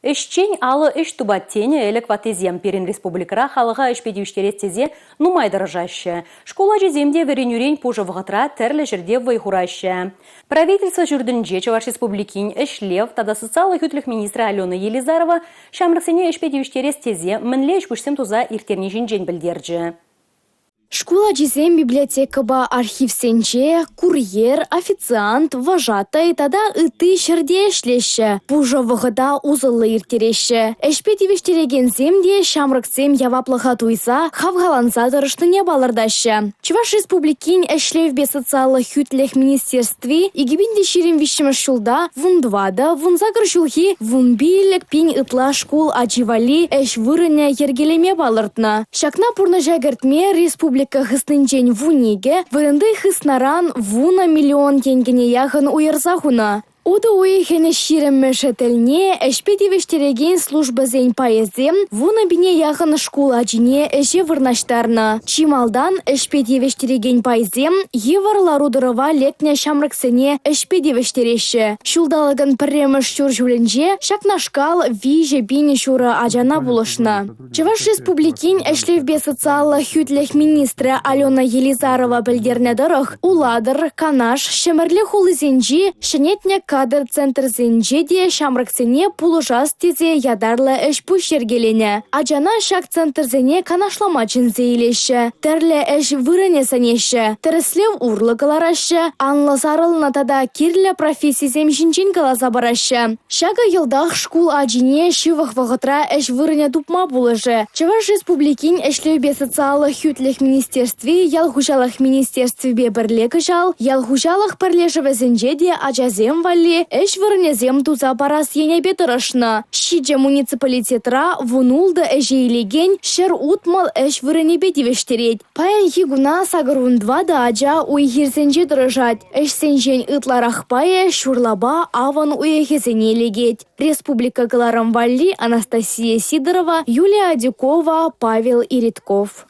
Эшчен алы эш тубаттене элек ватезем перин республикара халыға эшпедивиштерестезе нумайдырыжаще. Школа жеземде веренюрень пужывғытра тәрлі жерде вайхураще. Правительство жүрдінже Чуваш республикин эшлев тада социалы хүтлік министрі Алена Елизарова шамрықсене эшпедивиштерестезе мінлеш бүшсем туза иртерне жинжен білдерджі. Школа жезем библиотекаба архив сенче, курьер, официант, вожатай тада ыты шерде эшлеше. Пужа вғыда узылы иртереше. Эшпедивиштереген земде шамрыксем яваплыға туйса, хавгаланса дырышныне балырдашы. Чуваш республикин эшлевбе социалы хүтлех министерстви игибинде ширим вишіміш шулда вундвада, вунзагыр жулхи вунбилік пин ытла школ ачивали эш вырыне ергелеме балыртна. Шакна пурна жагыртме республика хыснынчен вуниге, вырынды хыснаран вуна миллион тенгене яхын уйырзахуна. Ода уйхене ширемме шетелне эшпедивиштереген служба зен поездем вуна бине яхын школа жине эше вырнаштарна. Чималдан эшпедивиштереген поездем евар ларудырова лекне шамрыксене эшпедивиштереше. Шулдалаган премеш шур жуленже шакнашкал виже бине шура ажана булышна. Чуваш республикин эшлевбе социалы хүтлех министра Алена Елизарова білдернедырых уладыр, канаш, шемерле хулызенжи, шенетне кадр центр зенжеде шамрыксене пулужас тезе ядарлы эш пуш ергелене. Ажана шак центр зене канашламачын зейлеше. Терле эш вырыне санеше. Тереслев урлы каларашы. Анлы зарылына тада кирле профессия земжинчин каласа барашы. Шага йылдах шкул ажине шивах вағытра эш вырыне тупма булыжы. Чуваш республикин эшлеубе социалы хүтлех министерстве ялхужалых министерстве бірлегі жал. Ялхужалых бірлежі зенжеде ажазем вали эш вырнезем туза парас ене бетырышна. Шиже муниципалитетра вунулды эжейлеген шер утмал эш вырыне бетивештерет. Паян хигуна сагарвундва да ажа уйхирсенже дырыжат. Эш сенжен ытларах пая шурлаба аван уйхезене легет. Республика Галарам Валли, Анастасия Сидорова, Юлия Адюкова, Павел Иритков.